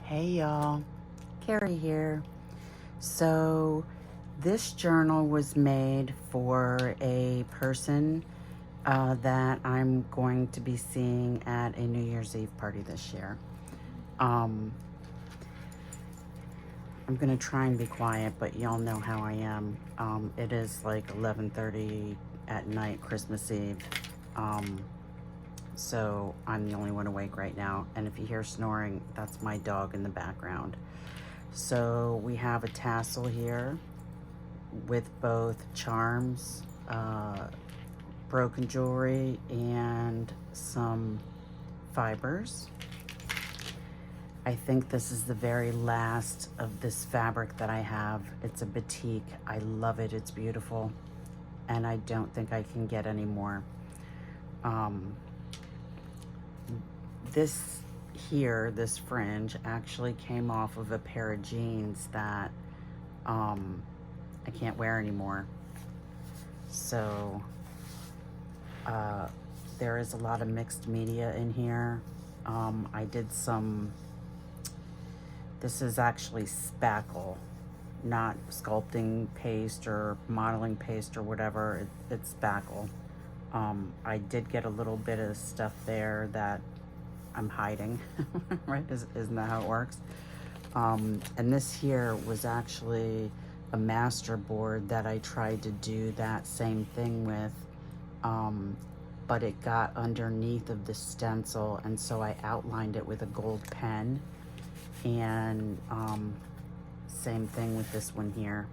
Hey y'all, Kerry here. So this journal was made for a person that I'm going to be seeing at a New Year's Eve party this year. I'm gonna try and be quiet, but y'all know how I am. It is like 11:30 at night, Christmas Eve. So I'm the only one awake right now. And if you hear snoring, that's my dog in the background. So we have a tassel here with both charms, broken jewelry, and some fibers. I think this is the very last of this fabric that I have. It's a batik. I love it. It's beautiful. And I don't think I can get any more. This here, this fringe, actually came off of a pair of jeans that I can't wear anymore. So there is a lot of mixed media in here. I did some, this is actually spackle, not sculpting paste or modeling paste or whatever. It's spackle. I did get a little bit of stuff there that I'm hiding, right? Isn't that how it works? And this here was actually a master board that I tried to do that same thing with, but it got underneath of the stencil, and so I outlined it with a gold pen. And same thing with this one here.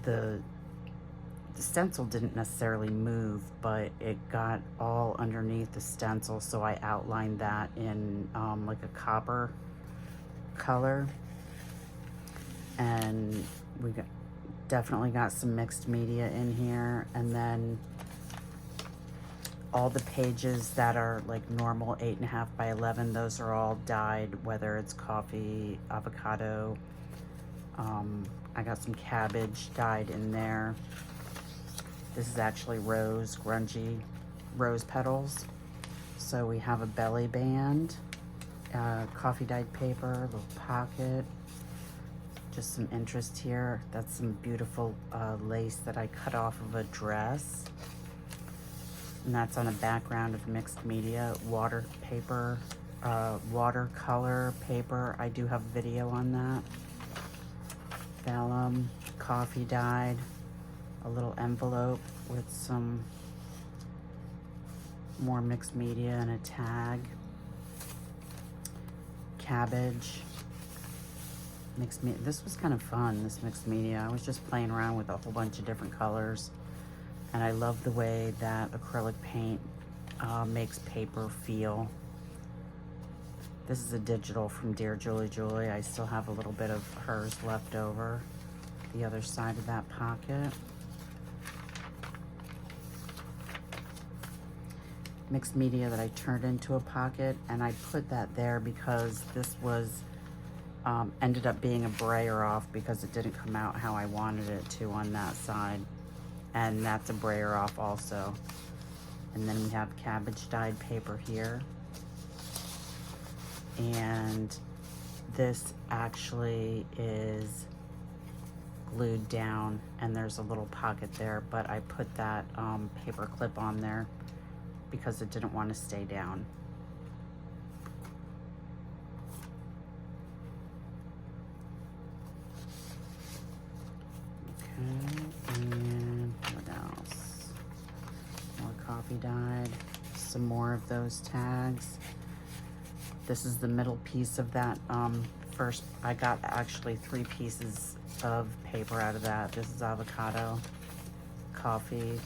The stencil didn't necessarily move, but it got all underneath the stencil, so I outlined that in like a copper color. And we definitely got some mixed media in here. And then all the pages that are like normal 8.5 by 11, those are all dyed, whether it's coffee, avocado. I got some cabbage dyed in there. This is actually rose, grungy rose petals. So we have a belly band, coffee dyed paper, a little pocket, just some interest here. That's some beautiful lace that I cut off of a dress. And that's on a background of mixed media, water paper, watercolor paper. I do have a video on that. Vellum, coffee dyed. A little envelope with some more mixed media and a tag. Cabbage. Mixed media. This was kind of fun, this mixed media. I was just playing around with a whole bunch of different colors. And I love the way that acrylic paint makes paper feel. This is a digital from Dear Julie Julie. I still have a little bit of hers left over. The other side of that pocket. Mixed media that I turned into a pocket, and I put that there because this was ended up being a brayer off because it didn't come out how I wanted it to on that side, and that's a brayer off also. And then we have cabbage dyed paper here, and this actually is glued down, and there's a little pocket there, but I put that paper clip on there because it didn't want to stay down. Okay, and what else? More coffee dyed, some more of those tags. This is the middle piece of that first. I got actually 3 pieces of paper out of that. This is avocado, coffee,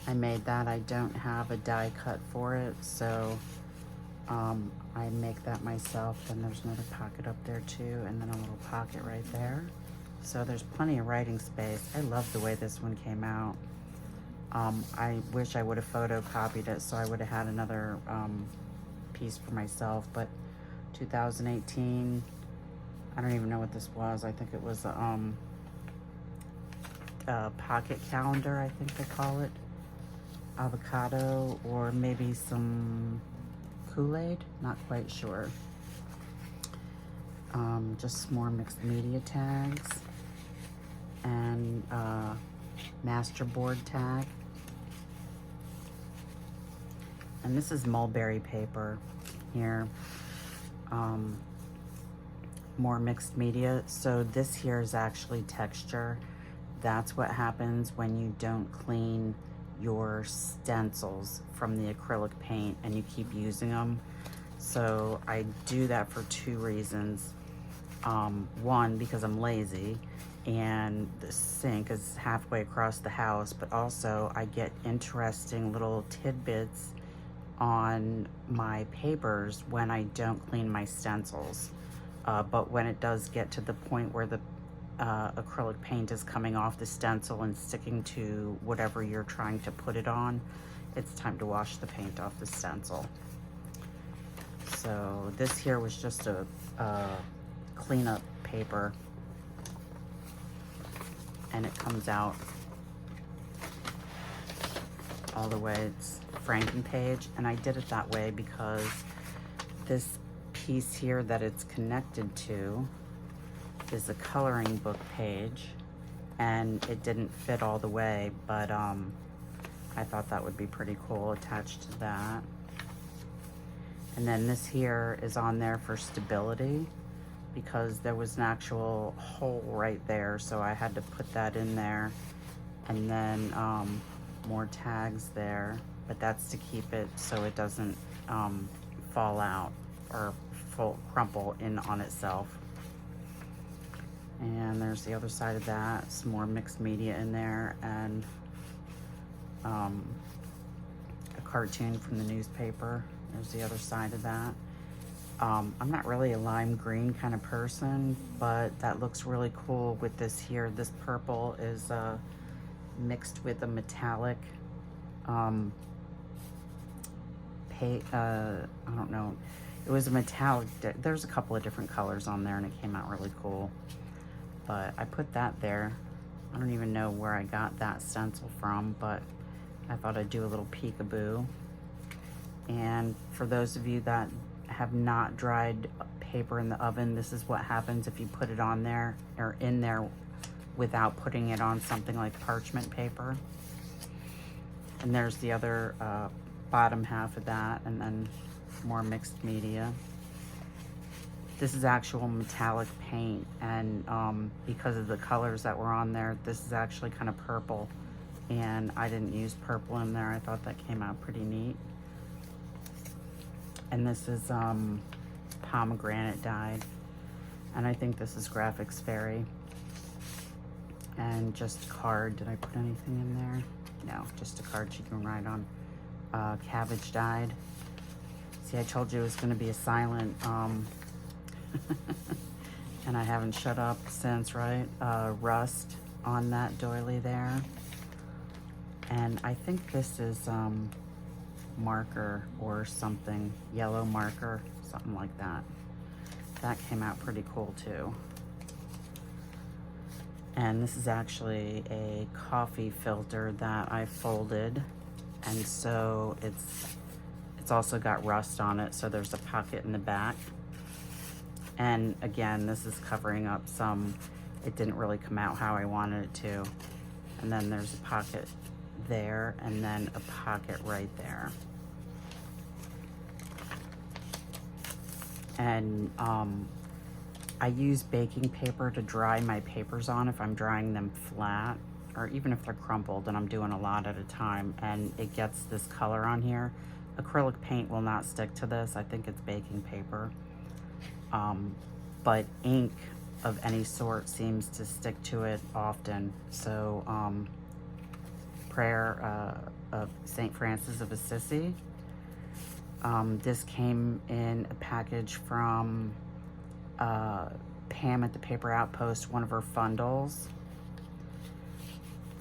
I made that. I don't have a die cut for it, so I make that myself. Then there's another pocket up there too, and then a little pocket right there. So there's plenty of writing space. I love the way this one came out. I wish I would have photocopied it so I would have had another piece for myself, but 2018, I don't even know what this was. I think it was pocket calendar, I think they call it. Avocado, or maybe some Kool-Aid, not quite sure. Just more mixed media tags and master board tag. And this is mulberry paper here. More mixed media. So this here is actually texture. That's what happens when you don't clean your stencils from the acrylic paint and you keep using them. So I do that for two reasons. One, because I'm lazy and the sink is halfway across the house, but also I get interesting little tidbits on my papers when I don't clean my stencils. But when it does get to the point where the acrylic paint is coming off the stencil and sticking to whatever you're trying to put it on, it's time to wash the paint off the stencil. So this here was just a cleanup paper, and it comes out all the way. It's Frankenpage, and I did it that way because this piece here that it's connected to is a coloring book page, and it didn't fit all the way, but I thought that would be pretty cool attached to that. And then this here is on there for stability because there was an actual hole right there, so I had to put that in there. And then more tags there, but that's to keep it so it doesn't fall out or crumple in on itself. And there's the other side of that, some more mixed media in there, and a cartoon from the newspaper. There's the other side of that. I'm not really a lime green kind of person, but that looks really cool with this here. This purple is mixed with a metallic I don't know, it was a metallic, there's a couple of different colors on there and it came out really cool. But I put that there. I don't even know where I got that stencil from, but I thought I'd do a little peekaboo. And for those of you that have not dried paper in the oven, this is what happens if you put it on there or in there without putting it on something like parchment paper. And there's the other bottom half of that, and then more mixed media. This is actual metallic paint, and because of the colors that were on there, this is actually kind of purple, and I didn't use purple in there. I thought that came out pretty neat. And this is pomegranate dyed, and I think this is Graphics Fairy. And just a card. Did I put anything in there? No, just a card she can write on. Cabbage dyed. See, I told you it was going to be a silent, and I haven't shut up since, right? Rust on that doily there. And I think this is marker or something, yellow marker, something like that. That came out pretty cool too. And this is actually a coffee filter that I folded, and so it's also got rust on it, so there's a pocket in the back. And again, this is covering up some, it didn't really come out how I wanted it to. And then there's a pocket there, and then a pocket right there. And I use baking paper to dry my papers on if I'm drying them flat, or even if they're crumpled and I'm doing a lot at a time, and it gets this color on here. Acrylic paint will not stick to this. I think it's baking paper. But ink of any sort seems to stick to it often. So Prayer of St. Francis of Assisi. This came in a package from Pam at the Paper Outpost, one of her fundles.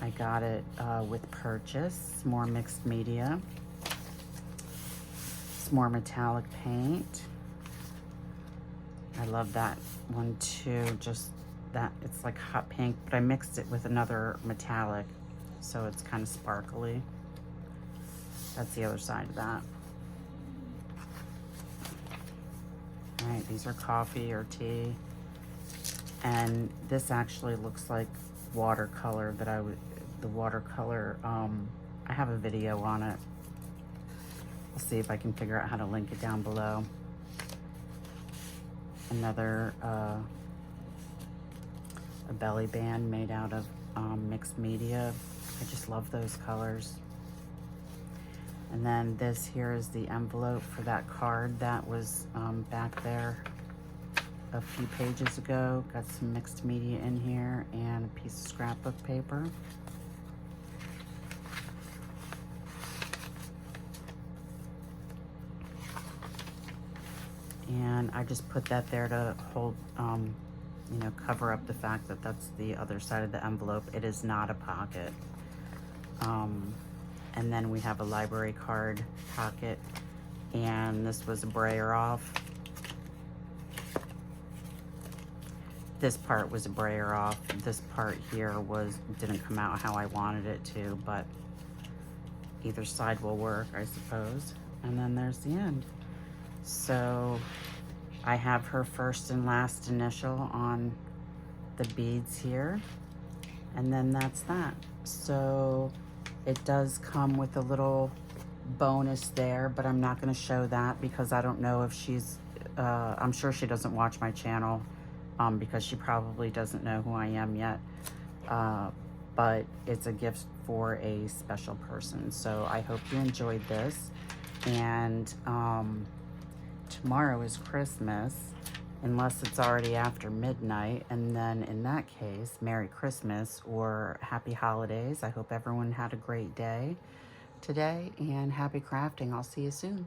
I got it with purchase. More mixed media. It's more metallic paint. I love that one too. Just that it's like hot pink, but I mixed it with another metallic, so it's kind of sparkly. That's the other side of that. All right, these are coffee or tea. And this actually looks like watercolor that the watercolor, I have a video on it. I'll see if I can figure out how to link it down below. Another, a belly band made out of mixed media. I just love those colors. And then this here is the envelope for that card that was back there a few pages ago. Got some mixed media in here and a piece of scrapbook paper. And I just put that there to hold, you know, cover up the fact that that's the other side of the envelope. It is not a pocket. And then we have a library card pocket, and this was a brayer off. This part was a brayer off. This part here didn't come out how I wanted it to, but either side will work, I suppose. And then there's the end. So I have her first and last initial on the beads here, and then that's that. So it does come with a little bonus there, but I'm not going to show that because I don't know if she's, I'm sure she doesn't watch my channel because she probably doesn't know who I am yet. But it's a gift for a special person. So I hope you enjoyed this. And tomorrow is Christmas, unless it's already after midnight. And then in that case, Merry Christmas or Happy Holidays. I hope everyone had a great day today, and happy crafting. I'll see you soon.